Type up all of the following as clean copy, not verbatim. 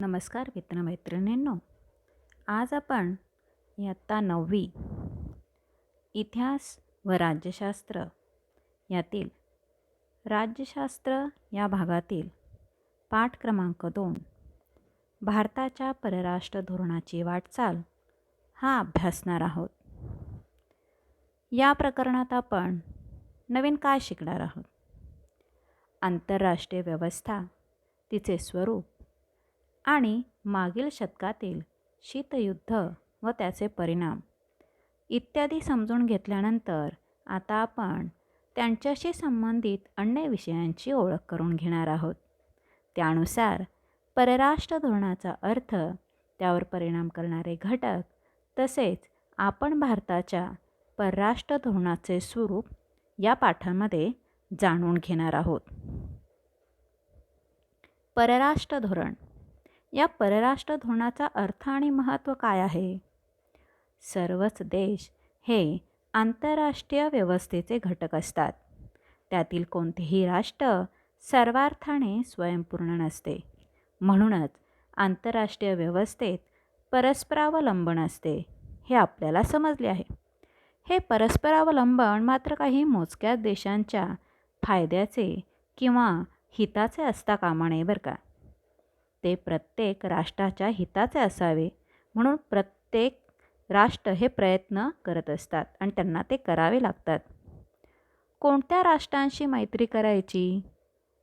नमस्कार मित्रमैत्रिणींनो. आज आपण इयत्ता 9वी इतिहास व राज्यशास्त्र यातील राज्यशास्त्र या भागातील पाठ क्रमांक 2 भारताच्या परराष्ट्र धोरणाची वाटचाल हा अभ्यासणार आहोत. या प्रकरणात आपण नवीन काय शिकणार आहोत? आंतरराष्ट्रीय व्यवस्था, तिचे स्वरूप आणि मागील शतकातील शीतयुद्ध व त्याचे परिणाम इत्यादी समजून घेतल्यानंतर आता आपण त्यांच्याशी संबंधित अन्य विषयांची ओळख करून घेणार आहोत. त्यानुसार परराष्ट्र धोरणाचा अर्थ, त्यावर परिणाम करणारे घटक तसेच आपण भारताच्या परराष्ट्र धोरणाचे स्वरूप या पाठामध्ये जाणून घेणार आहोत. परराष्ट्र धोरण. या परराष्ट्र धोरणाचा अर्थ आणि महत्त्व काय आहे? सर्वच देश हे आंतरराष्ट्रीय व्यवस्थेचे घटक असतात. त्यातील कोणतेही राष्ट्र सर्वार्थाने स्वयंपूर्ण नसते. म्हणूनच आंतरराष्ट्रीय व्यवस्थेत परस्परावलंबन असते, हे आपल्याला समजले आहे. हे परस्परावलंबन मात्र काही मोजक्याच देशांच्या फायद्याचे किंवा हिताचे असता कामा नये बरं का. ते प्रत्येक राष्ट्राच्या हिताचे असावे. म्हणून प्रत्येक राष्ट्र हे प्रयत्न करत असतात आणि त्यांना ते करावे लागतात. कोणत्या राष्ट्रांशी मैत्री करायची,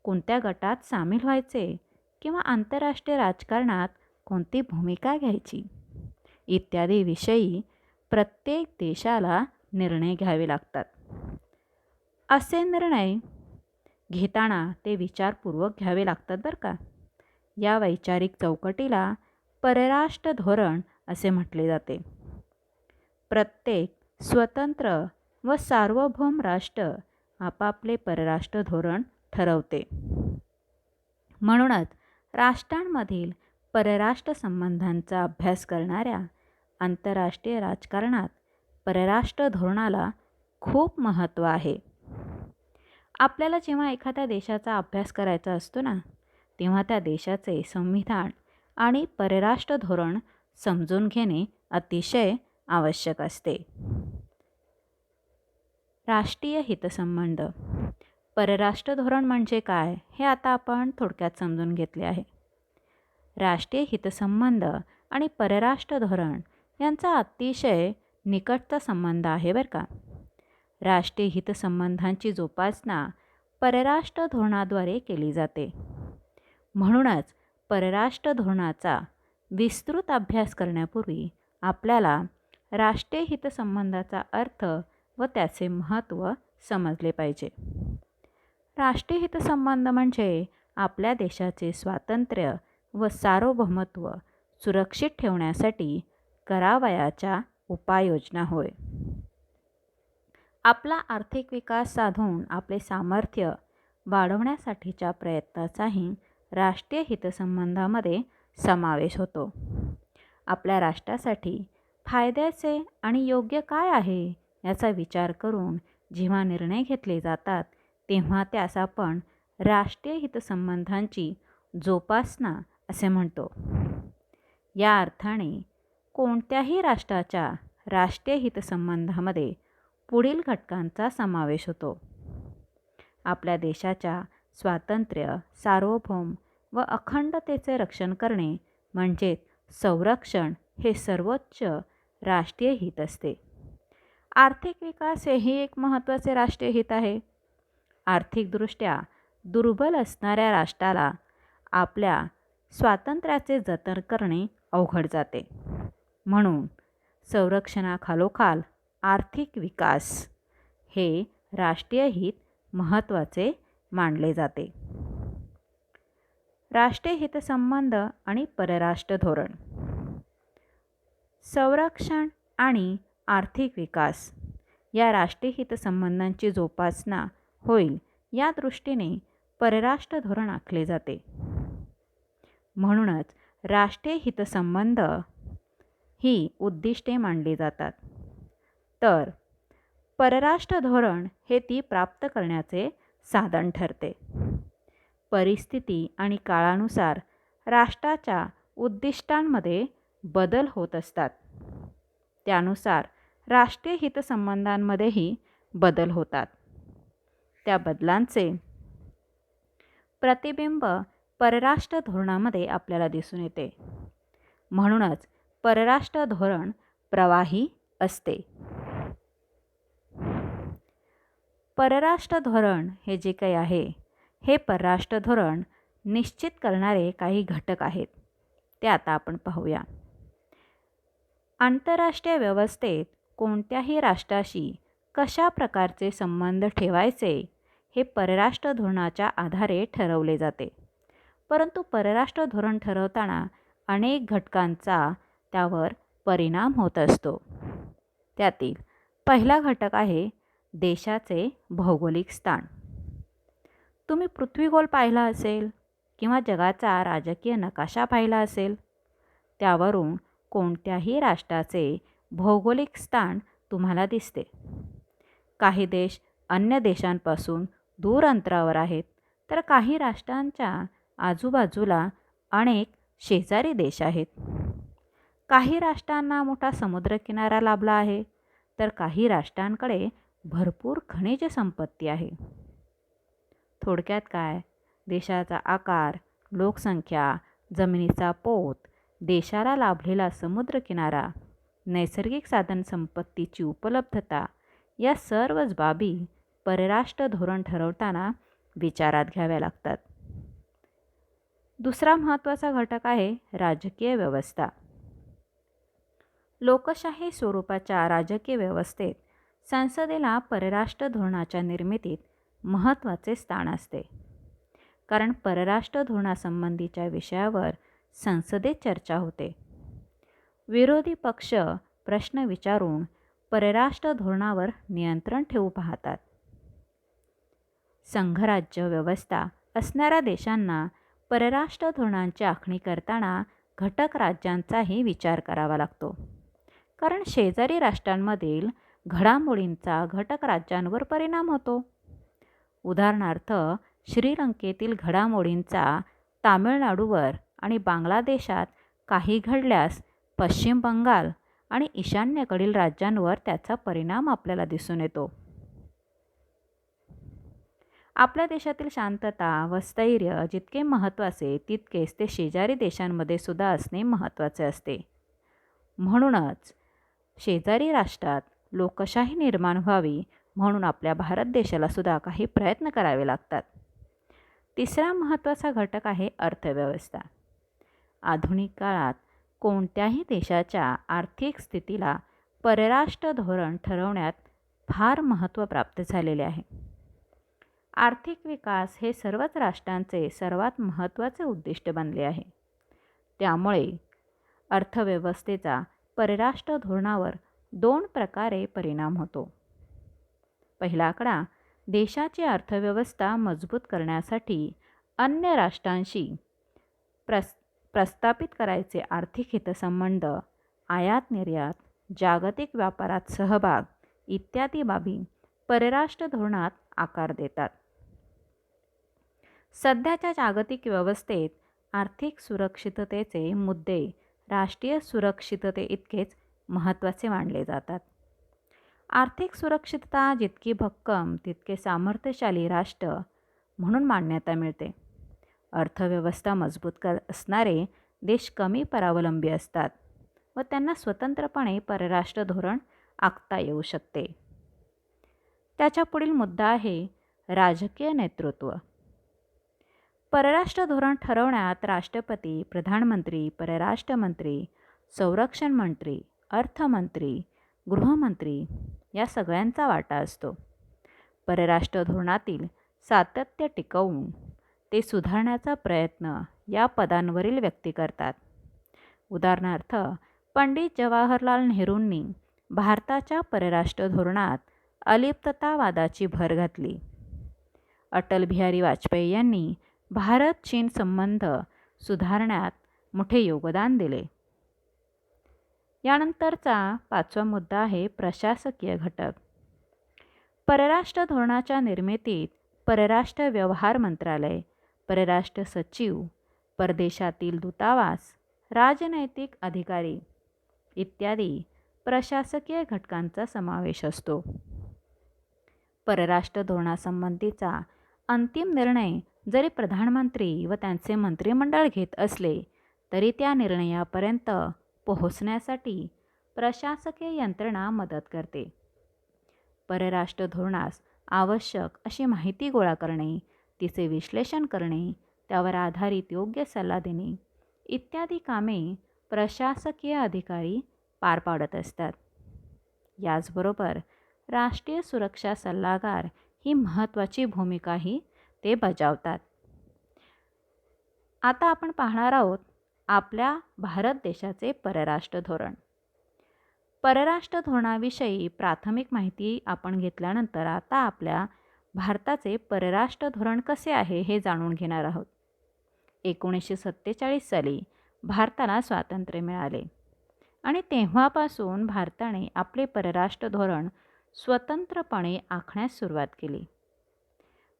कोणत्या गटात सामील व्हायचे किंवा आंतरराष्ट्रीय राजकारणात कोणती भूमिका घ्यायची इत्यादी विषयी प्रत्येक देशाला निर्णय घ्यावे लागतात. असे निर्णय घेताना ते विचारपूर्वक घ्यावे लागतात बरं का. या वैचारिक चौकटीला परराष्ट्र धोरण असे म्हटले जाते. प्रत्येक स्वतंत्र व सार्वभौम राष्ट्र आपापले परराष्ट्र धोरण ठरवते. म्हणूनच राष्ट्रांमधील परराष्ट्र संबंधांचा अभ्यास करणाऱ्या आंतरराष्ट्रीय राजकारणात परराष्ट्र धोरणाला खूप महत्त्व आहे. आपल्याला जेव्हा एखाद्या देशाचा अभ्यास करायचा असतो ना, तेव्हा त्या देशाचे संविधान आणि परराष्ट्र धोरण समजून घेणे अतिशय आवश्यक असते. राष्ट्रीय हितसंबंध. परराष्ट्र धोरण म्हणजे काय हे आता आपण थोडक्यात समजून घेतले आहे. राष्ट्रीय हितसंबंध आणि परराष्ट्र धोरण यांचा अतिशय निकटचा संबंध आहे बरं का. राष्ट्रीय हितसंबंधांची जोपासना परराष्ट्र धोरणाद्वारे केली जाते. म्हणूनच परराष्ट्र धोरणाचा विस्तृत अभ्यास करण्यापूर्वी आपल्याला राष्ट्रीय हितसंबंधाचा अर्थ व त्याचे महत्त्व समजले पाहिजे. राष्ट्रीय हितसंबंध म्हणजे आपल्या देशाचे स्वातंत्र्य व सार्वभौमत्व सुरक्षित ठेवण्यासाठी करावयाच्या उपाययोजना होय. आपला आर्थिक विकास साधून आपले सामर्थ्य वाढवण्यासाठीच्या प्रयत्नाचाही राष्ट्रीय हितसंबंधामध्ये समावेश होतो. आपल्या राष्ट्रासाठी फायद्याचे आणि योग्य काय आहे याचा विचार करून जेव्हा निर्णय घेतले जातात, तेव्हा त्यास आपण राष्ट्रीय हितसंबंधांची जोपासना असे म्हणतो. या अर्थाने कोणत्याही राष्ट्राच्या राष्ट्रीय हितसंबंधामध्ये पुढील घटकांचा समावेश होतो. आपल्या देशाच्या स्वातंत्र्य, सार्वभौम व अखंडतेचे रक्षण करणे म्हणजे संरक्षण हे सर्वोच्च राष्ट्रीय हित असते. आर्थिक विकास हेही एक महत्त्वाचे राष्ट्रीय हित आहे. आर्थिकदृष्ट्या दुर्बल असणाऱ्या राष्ट्राला आपल्या स्वातंत्र्याचे जतन करणे अवघड जाते. म्हणून संरक्षणाखालोखाल आर्थिक विकास हे राष्ट्रीय हित महत्त्वाचे मानले जाते. राष्ट्रीय हितसंबंध आणि परराष्ट्र धोरण. संरक्षण आणि आर्थिक विकास या राष्ट्रीय हितसंबंधांची जोपासना होईल या दृष्टीने परराष्ट्र धोरण आखले जाते. म्हणूनच राष्ट्रीय हितसंबंध ही उद्दिष्टे मांडली जातात. तर परराष्ट्र धोरण हे ती प्राप्त करण्याचे साधन ठरते. परिस्थिती आणि काळानुसार राष्ट्राच्या उद्दिष्टांमध्ये बदल होत असतात. त्यानुसार राष्ट्रीय हितसंबंधांमध्येही बदल होतात. त्या बदलांचे प्रतिबिंब परराष्ट्र धोरणामध्ये आपल्याला दिसून येते. म्हणूनच परराष्ट्र धोरण प्रवाही असते. परराष्ट्र धोरण हे जे काही आहे, हे परराष्ट्र धोरण निश्चित करणारे काही घटक आहेत. ते आता आपण पाहूया. आंतरराष्ट्रीय व्यवस्थेत कोणत्याही राष्ट्राशी कशा प्रकारचे संबंध ठेवायचे हे परराष्ट्र धोरणाच्या आधारे ठरवले जाते. परंतु परराष्ट्र धोरण ठरवताना अनेक घटकांचा त्यावर परिणाम होत असतो. त्यातील पहिला घटक आहे देशाचे भौगोलिक स्थान. तुम्ही पृथ्वीगोल पाहिला असेल किंवा जगाचा राजकीय नकाशा पाहिला असेल. त्यावरून कोणत्याही राष्ट्राचे भौगोलिक स्थान तुम्हाला दिसते. काही देश अन्य देशांपासून दूर अंतरावर आहेत, तर काही राष्ट्रांच्या आजूबाजूला अनेक शेजारी देश आहेत. काही राष्ट्रांना मोठा समुद्रकिनारा लाभला आहे, तर काही राष्ट्रांकडे भरपूर खनिज संपत्ती आहे. थोडक्यात काय, देशाचा आकार, लोकसंख्या, जमिनीचा पोत, देशाला लाभलेला समुद्रकिनारा, नैसर्गिक साधनसंपत्तीची उपलब्धता या सर्वच बाबी परराष्ट्र धोरण ठरवताना विचारात घ्याव्या लागतात. दुसरा महत्त्वाचा घटक आहे राजकीय व्यवस्था. लोकशाही स्वरूपाच्या राजकीय व्यवस्थेत संसदेला परराष्ट्र धोरणाच्या निर्मितीत महत्त्वाचे स्थान असते. कारण परराष्ट्र धोरणासंबंधीच्या विषयावर संसदेत चर्चा होते. विरोधी पक्ष प्रश्न विचारून परराष्ट्र धोरणावर नियंत्रण ठेवू पाहतात. संघराज्य व्यवस्था असणाऱ्या देशांना परराष्ट्र धोरणांची आखणी करताना घटक राज्यांचाही विचार करावा लागतो. कारण शेजारी राष्ट्रांमधील घडामोडींचा घटक राज्यांवर परिणाम होतो. उदाहरणार्थ, श्रीलंकेतील घडामोडींचा तामिळनाडूवर आणि बांगलादेशात काही घडल्यास पश्चिम बंगाल आणि ईशान्येकडील राज्यांवर त्याचा परिणाम आपल्याला दिसून येतो. आपल्या देशातील शांतता व स्थैर्य जितके महत्त्वाचे, तितकेच ते शेजारी देशांमध्ये सुद्धा असणे महत्त्वाचे असते. म्हणूनच शेजारी राष्ट्रात लोकशाही निर्माण व्हावी म्हणून आपल्या भारत देशाला सुद्धा काही प्रयत्न करावे लागतात. तिसरा महत्त्वाचा घटक आहे अर्थव्यवस्था. आधुनिक काळात कोणत्याही देशाच्या आर्थिक स्थितीला परराष्ट्र धोरण ठरवण्यात फार महत्त्व प्राप्त झालेले आहे. आर्थिक विकास हे सर्वच राष्ट्रांचे सर्वात महत्त्वाचे उद्दिष्ट बनले आहे. त्यामुळे अर्थव्यवस्थेचा परराष्ट्र धोरणावर 2 प्रकारे परिणाम होतो. पहिला आकडा, देशाची अर्थव्यवस्था मजबूत करण्यासाठी अन्य राष्ट्रांशी प्रस्थापित करायचे आर्थिक हितसंबंध, आयात निर्यात, जागतिक व्यापारात सहभाग इत्यादी बाबी परराष्ट्र धोरणात आकार देतात. सध्याच्या जागतिक व्यवस्थेत आर्थिक सुरक्षिततेचे मुद्दे राष्ट्रीय सुरक्षितते इतकेच महत्त्वाचे मानले जातात. आर्थिक सुरक्षितता जितकी भक्कम तितके सामर्थ्यशाली राष्ट्र म्हणून मान्यता मिळते. अर्थव्यवस्था मजबूत असणारे देश कमी परावलंबी असतात व त्यांना स्वतंत्रपणे परराष्ट्र धोरण आखता येऊ शकते. त्याच्या पुढील मुद्दा आहे राजकीय नेतृत्व. परराष्ट्र धोरण ठरवण्यात राष्ट्रपती, प्रधानमंत्री, परराष्ट्र मंत्री, संरक्षण मंत्री, अर्थमंत्री, गृहमंत्री या सगळ्यांचा वाटा असतो. परराष्ट्र धोरणातील सातत्य टिकवून ते सुधारण्याचा प्रयत्न या पदांवरील व्यक्ती करतात. उदाहरणार्थ, पंडित जवाहरलाल नेहरूंनी भारताच्या परराष्ट्र धोरणात अलिप्ततावादाची भर घातली. अटल बिहारी वाजपेयी यांनी भारत-चीन संबंध सुधारण्यात मोठे योगदान दिले. यानंतरचा 5वा मुद्दा आहे प्रशासकीय घटक. परराष्ट्र धोरणाच्या निर्मितीत परराष्ट्र व्यवहार मंत्रालय, परराष्ट्र सचिव, परदेशातील दूतावास, राजनैतिक अधिकारी इत्यादी प्रशासकीय घटकांचा समावेश असतो. परराष्ट्र धोरणासंबंधीचा अंतिम निर्णय जरी प्रधानमंत्री व त्यांचे मंत्रिमंडळ घेत असले तरी त्या निर्णयापर्यंत पोहोचण्यासाठी प्रशासकीय यंत्रणा मदत करते. परराष्ट्र धोरणास आवश्यक अशी माहिती गोळा करणे, तिचे विश्लेषण करणे, त्यावर आधारित योग्य सल्ला देणे इत्यादी कामे प्रशासकीय अधिकारी पार पाडत असतात. याचबरोबर राष्ट्रीय सुरक्षा सल्लागार ही महत्त्वाची भूमिकाही ते बजावतात. आता आपण पाहणार आहोत आपल्या भारत देशाचे परराष्ट्र धोरण. परराष्ट्र धोरणाविषयी प्राथमिक माहिती आपण घेतल्यानंतर आता आपल्या भारताचे परराष्ट्र धोरण कसे आहे हे जाणून घेणार आहोत. 1947 साली भारताला स्वातंत्र्य मिळाले आणि तेव्हापासून भारताने आपले परराष्ट्र धोरण स्वतंत्रपणे आखण्यास सुरुवात केली.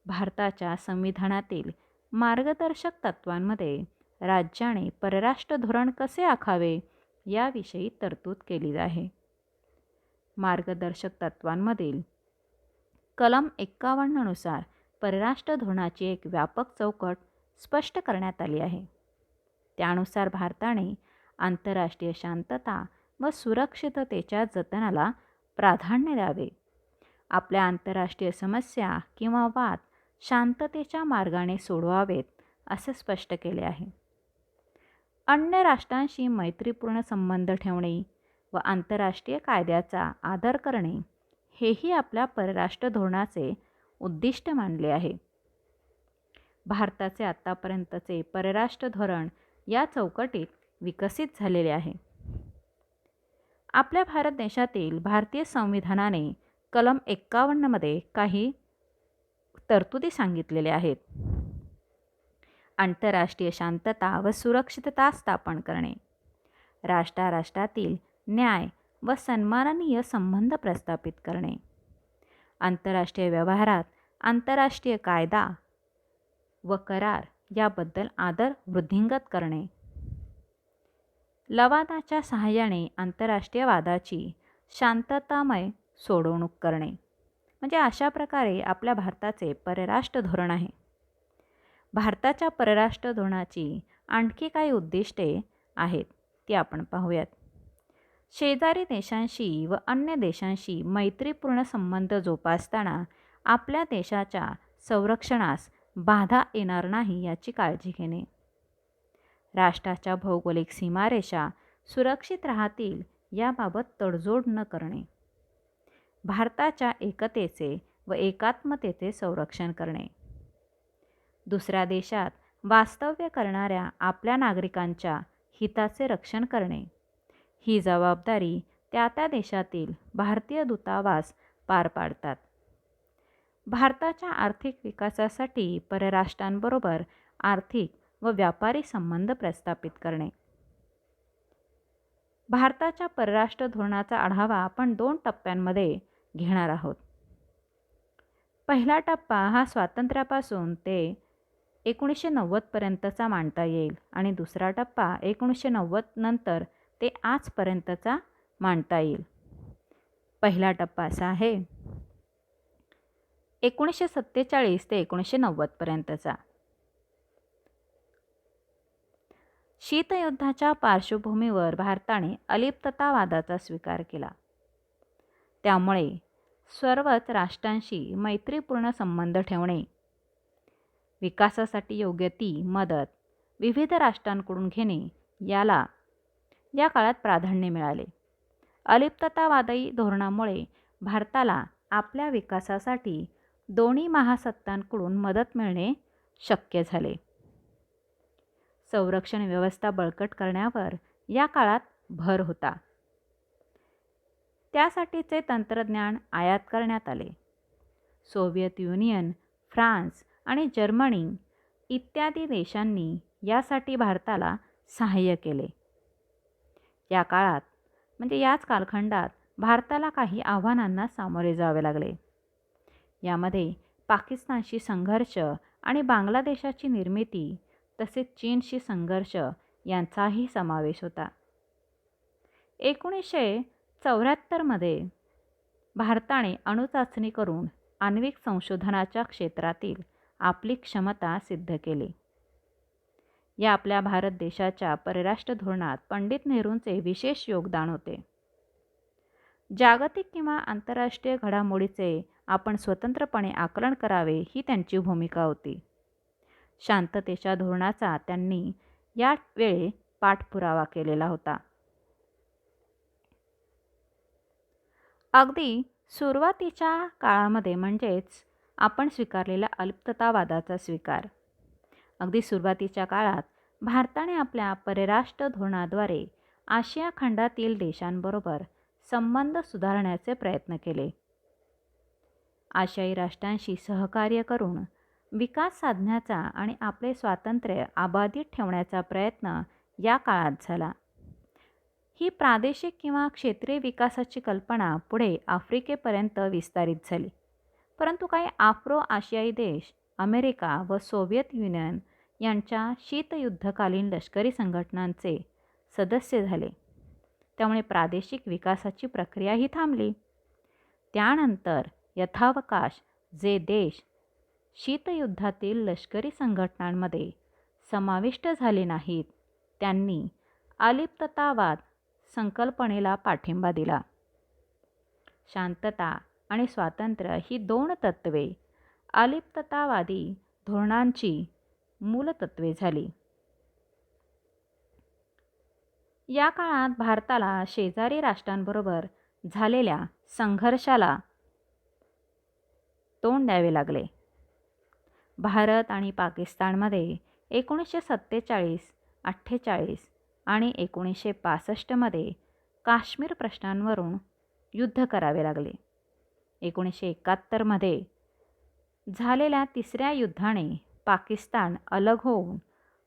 भारताच्या संविधानातील मार्गदर्शक तत्वांमध्ये राज्याने परराष्ट्र धोरण कसे आखावे याविषयी तरतूद केली आहे. मार्गदर्शक तत्वांमधील कलम 51 नुसार परराष्ट्र धोरणाची एक व्यापक चौकट स्पष्ट करण्यात आली आहे. त्यानुसार भारताने आंतरराष्ट्रीय शांतता व सुरक्षिततेच्या जतनाला प्राधान्य द्यावे. आपल्या आंतरराष्ट्रीय समस्या किंवा वाद शांततेच्या मार्गाने सोडवावेत असे स्पष्ट केले आहे. अन्य राष्ट्रांशी मैत्रीपूर्ण संबंध ठेवणे व आंतरराष्ट्रीय कायद्याचा आदर करणे हेही आपल्या परराष्ट्र धोरणाचे उद्दिष्ट मानले आहे. भारताचे आत्तापर्यंतचे परराष्ट्र धोरण या चौकटीत विकसित झालेले आहे. आपल्या भारत देशातील भारतीय संविधानाने कलम 51 मध्ये काही तरतुदी सांगितलेल्या आहेत. आंतरराष्ट्रीय शांतता व सुरक्षितता स्थापन करणे, राष्ट्रातील न्याय व सन्माननीय संबंध प्रस्थापित करणे, आंतरराष्ट्रीय व्यवहारात आंतरराष्ट्रीय कायदा व करार याबद्दल आदर वृद्धिंगत करणे, लवादाच्या सहाय्याने आंतरराष्ट्रीय वादाची शांततामय सोडवणूक करणे, म्हणजे अशा प्रकारे आपल्या भारताचे परराष्ट्र धोरण आहे. भारताच्या परराष्ट्र धोरणाची आणखी काही उद्दिष्टे आहेत ती आपण पाहूयात. शेजारी देशांशी व अन्य देशांशी मैत्रीपूर्ण संबंध जोपासताना आपल्या देशाच्या संरक्षणास बाधा येणार नाही याची काळजी घेणे, राष्ट्राच्या भौगोलिक सीमारेषा सुरक्षित राहतील याबाबत तडजोड न करणे, भारताच्या एकतेचे व एकात्मतेचे संरक्षण करणे, दुसऱ्या देशात वास्तव्य करणाऱ्या आपल्या नागरिकांच्या हिताचे रक्षण करणे ही जबाबदारी त्या त्या देशातील भारतीय दूतावास पार पाडतात. भारताच्या आर्थिक विकासासाठी परराष्ट्रांबरोबर आर्थिक व व्यापारी संबंध प्रस्थापित करणे. भारताच्या परराष्ट्र धोरणाचा आढावा आपण 2 टप्प्यांमध्ये घेणार आहोत. पहिला टप्पा हा स्वातंत्र्यापासून ते 1990 पर्यंतचा मानता येईल आणि दुसरा टप्पा 1990 नंतर ते आजपर्यंतचा मानता येईल. पहिला टप्पा असा आहे 1947 ते 1990 पर्यंतचा. शीतयुद्धाच्या पार्श्वभूमीवर भारताने अलिप्ततावादाचा स्वीकार केला. त्यामुळे सर्वच राष्ट्रांशी मैत्रीपूर्ण संबंध ठेवणे, विकासासाठी योग्य ती मदत विविध राष्ट्रांकडून घेणे याला या काळात प्राधान्य मिळाले. अलिप्ततावादी धोरणामुळे भारताला आपल्या विकासासाठी दोन्ही महासत्तांकडून मदत मिळणे शक्य झाले. संरक्षण व्यवस्था बळकट करण्यावर या काळात भर होता. त्यासाठीचे तंत्रज्ञान आयात करण्यात आले. सोव्हिएत युनियन, फ्रान्स आणि जर्मनी इत्यादी देशांनी यासाठी भारताला सहाय्य केले. या काळात म्हणजे याच कालखंडात भारताला काही आव्हानांना सामोरे जावे लागले. यामध्ये पाकिस्तानशी संघर्ष आणि बांगलादेशाची निर्मिती तसेच चीनशी संघर्ष यांचाही समावेश होता. 1974मध्ये भारताने अणुचाचणी करून आण्विक संशोधनाच्या क्षेत्रातील आपली क्षमता सिद्ध केली. या आपल्या भारत देशाच्या परराष्ट्र धोरणात पंडित नेहरूंचे विशेष योगदान होते. जागतिक किंवा आंतरराष्ट्रीय घडामोडीचे आपण स्वतंत्रपणे आकलन करावे ही त्यांची भूमिका होती. शांततेच्या धोरणाचा त्यांनी यावेळी पाठपुरावा केलेला होता. अगदी सुरुवातीच्या काळामध्ये म्हणजेच आपण स्वीकारलेला अलिप्ततावादाचा स्वीकार. अगदी सुरुवातीच्या काळात भारताने आपल्या परराष्ट्र धोरणाद्वारे आशिया खंडातील देशांबरोबर संबंध सुधारण्याचे प्रयत्न केले. आशियाई राष्ट्रांशी सहकार्य करून विकास साधण्याचा आणि आपले स्वातंत्र्य अबाधित ठेवण्याचा प्रयत्न या काळात झाला. ही प्रादेशिक किंवा क्षेत्रीय विकासाची कल्पना पुढे आफ्रिकेपर्यंत विस्तारित झाली. परंतु काही आफ्रो आशियाई देश अमेरिका व सोव्हिएत युनियन यांच्या शीतयुद्धकालीन लष्करी संघटनांचे सदस्य झाले. त्यामुळे प्रादेशिक विकासाची प्रक्रियाही थांबली. त्यानंतर यथावकाश जे देश शीतयुद्धातील लष्करी संघटनांमध्ये समाविष्ट झाले नाहीत त्यांनी अलिप्ततावाद संकल्पनेला पाठिंबा दिला. शांतता आणि स्वातंत्र्य ही दोन तत्त्वे अलिप्ततावादी धोरणांची मूलतत्त्वे झाली. या काळात भारताला शेजारी राष्ट्रांबरोबर झालेल्या संघर्षाला तोंड द्यावे लागले. भारत आणि पाकिस्तानमध्ये 1947, 48 आणि 1965मध्ये काश्मीर प्रश्नांवरून युद्ध करावे लागले. 1971मध्ये झालेल्या तिसऱ्या युद्धाने पाकिस्तान अलग होऊन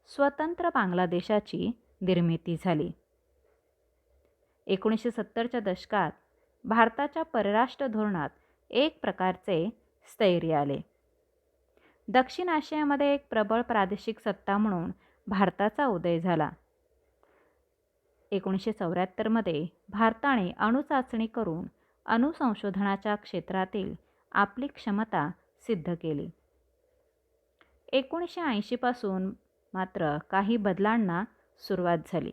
स्वतंत्र बांगलादेशाची निर्मिती झाली. 1970च्या दशकात भारताच्या परराष्ट्र धोरणात एक प्रकारचे स्थैर्य आले. दक्षिण आशियामध्ये एक प्रबळ प्रादेशिक सत्ता म्हणून भारताचा उदय झाला. 1974मध्ये भारताने अणुचाचणी करून अणुसंशोधनाच्या क्षेत्रातील आपली क्षमता सिद्ध केली. 1980 पासून मात्र काही बदलांना सुरुवात झाली.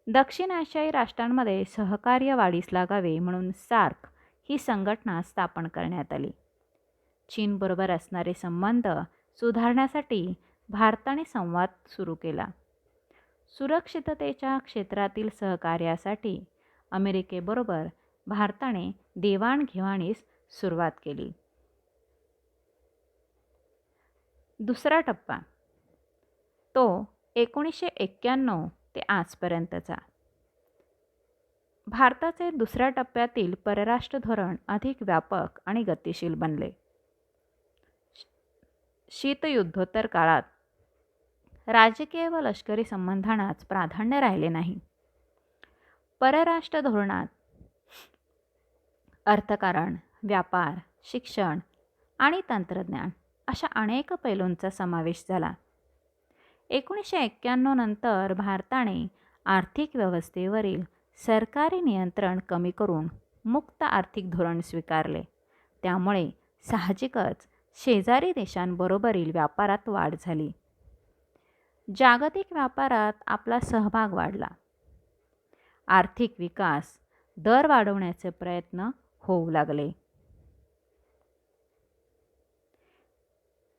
दक्षिण आशियाई राष्ट्रांमध्ये सहकार्य वाढीस लागावे म्हणून सार्क ही संघटना स्थापन करण्यात आली. चीनबरोबर असणारे संबंध सुधारण्यासाठी भारताने संवाद सुरू केला. सुरक्षिततेच्या क्षेत्रातील सहकार्यासाठी अमेरिकेबरोबर भारताने देवाणघेवाणीस सुरुवात केली. दुसरा टप्पा तो 1991 ते आजपर्यंतचा. भारताचे दुसऱ्या टप्प्यातील परराष्ट्र धोरण अधिक व्यापक आणि गतिशील बनले. शीतयुद्धोत्तर काळात राजकीय व लष्करी संबंधांनाच प्राधान्य राहिले नाही. परराष्ट्र धोरणात अर्थकारण, व्यापार, शिक्षण आणि तंत्रज्ञान अशा अनेक पैलूंचा समावेश झाला. 1991 नंतर भारताने आर्थिक व्यवस्थेवरील सरकारी नियंत्रण कमी करून मुक्त आर्थिक धोरण स्वीकारले. त्यामुळे साहजिकच शेजारी देशांबरोबरील व्यापारात वाढ झाली. जागतिक व्यापारात आपला सहभाग वाढला. आर्थिक विकास दर वाढवण्याचे प्रयत्न होऊ लागले.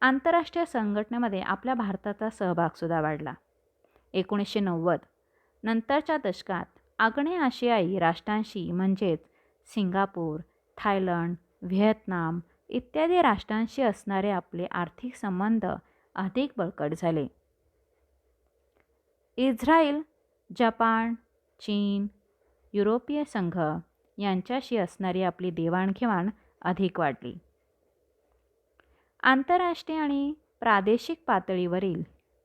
आंतरराष्ट्रीय संघटनेमध्ये आपल्या भारताचा सहभागसुद्धा वाढला. 1990 नंतरच्या दशकात आग्नेय आशियाई राष्ट्रांशी म्हणजेच सिंगापूर, थायलंड, व्हिएतनाम इत्यादी राष्ट्रांशी असणारे आपले आर्थिक संबंध अधिक बळकट झाले. इस्रायल, जपान, चीन, युरोपीय संघ यांच्याशी असणारी आपली देवाणघेवाण अधिक वाढली. आंतरराष्ट्रीय आणि प्रादेशिक पातळीवरील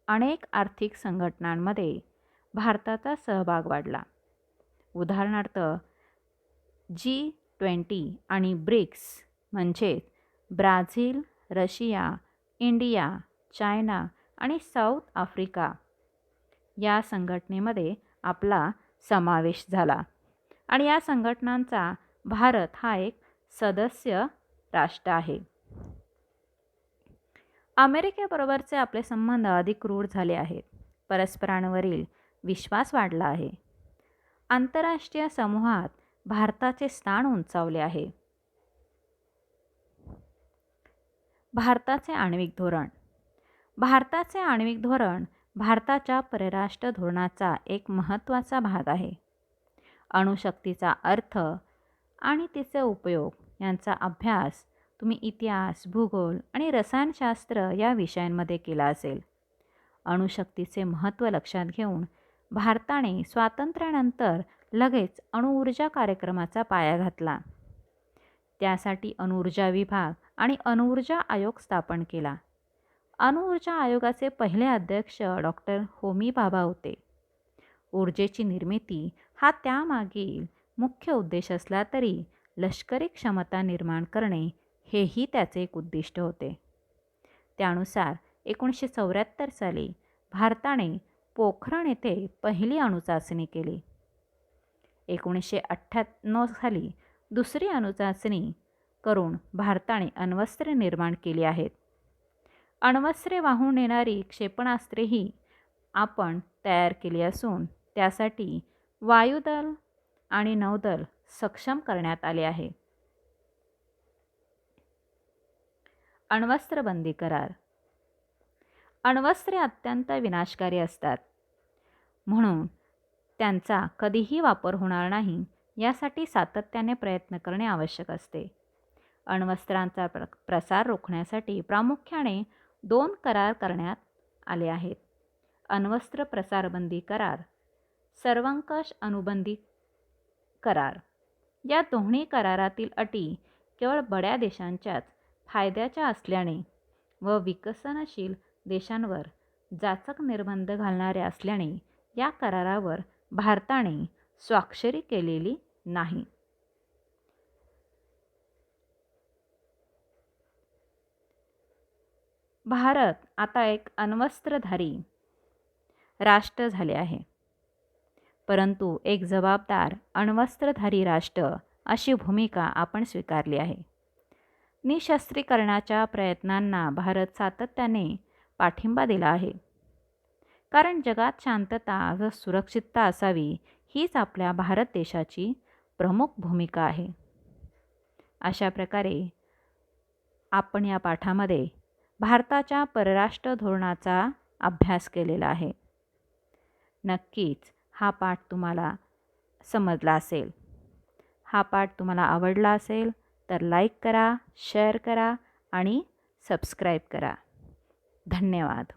अनेक आर्थिक संघटनांमध्ये भारताचा सहभाग वाढला. उदाहरणार्थ G20 आणि ब्रिक्स म्हणजे ब्राझील, रशिया, इंडिया, चायना आणि साऊथ आफ्रिका या संघटनेमध्ये आपला समावेश झाला आणि या संघटनांचा भारत हा एक सदस्य राष्ट्र आहे. अमेरिकेबरोबरचे आपले संबंध अधिक रूढ झाले आहेत. परस्परांवरील विश्वास वाढला आहे. आंतरराष्ट्रीय समूहात भारताचे स्थान उंचावले आहे. भारताचे आण्विक धोरण. भारताचे आण्विक धोरण भारताच्या परराष्ट्र धोरणाचा एक महत्त्वाचा भाग आहे. अणुशक्तीचा अर्थ आणि तिचे उपयोग यांचा अभ्यास तुम्ही इतिहास, भूगोल आणि रसायनशास्त्र या विषयांमध्ये केला असेल. अणुशक्तीचे महत्त्व लक्षात घेऊन भारताने स्वातंत्र्यानंतर लगेच अणुऊर्जा कार्यक्रमाचा पाया घातला. त्यासाठी अणुऊर्जा विभाग आणि अणुऊर्जा आयोग स्थापन केला. अणुऊर्जा आयोगाचे पहिले अध्यक्ष डॉक्टर होमी भाभा होते. ऊर्जेची निर्मिती हा त्यामागील मुख्य उद्देश असला तरी लष्करी क्षमता निर्माण करणे हेही त्याचे एक उद्दिष्ट होते. त्यानुसार 1974 साली भारताने पोखरण येथे पहिली अणुचाचणी केली. 1998 साली दुसरी अणुचाचणी करून भारताने अण्वस्त्रे निर्माण केली आहेत. अण्वस्त्रे वाहून नेणारी क्षेपणास्त्रेही आपण तयार केली असून त्यासाठी वायुदल आणि नौदल सक्षम करण्यात आले आहे. अण्वस्त्रबंदी करार. अण्वस्त्रे अत्यंत विनाशकारी असतात म्हणून त्यांचा कधीही वापर होणार नाही यासाठी सातत्याने प्रयत्न करणे आवश्यक असते. अण्वस्त्रांचा प्रसार रोखण्यासाठी प्रामुख्याने 2 करार करण्यात आले आहेत. अण्वस्त्र प्रसारबंदी करार, सर्वंकष अणुबंदी करार. या दोन्ही करारातील अटी केवळ बड्या देशांच्याच फायद्याच्या असल्याने व विकसनशील देशांवर जाचक निर्बंध घालणाऱ्या असल्याने या करारावर भारताने स्वाक्षरी केलेली नाही. भारत आता एक अण्वस्त्रधारी राष्ट्र झाले आहे, परंतु एक जबाबदार अण्वस्त्रधारी राष्ट्र अशी भूमिका आपण स्वीकारली आहे. निशस्त्रीकरणाच्या प्रयत्नांना भारत सातत्याने पाठिंबा दिला आहे, कारण जगात शांतता व सुरक्षितता असावी हीच आपल्या भारत देशाची प्रमुख भूमिका आहे. अशा प्रकारे आपण या पाठामध्ये भारताच्या परराष्ट्र धोरणाचा अभ्यास केलेला आहे. नक्कीच हा पाठ तुम्हाला समजला असेल. हा पाठ तुम्हाला आवडला असेल तर लाईक करा, शेअर करा आणि सबस्क्राईब करा. धन्यवाद.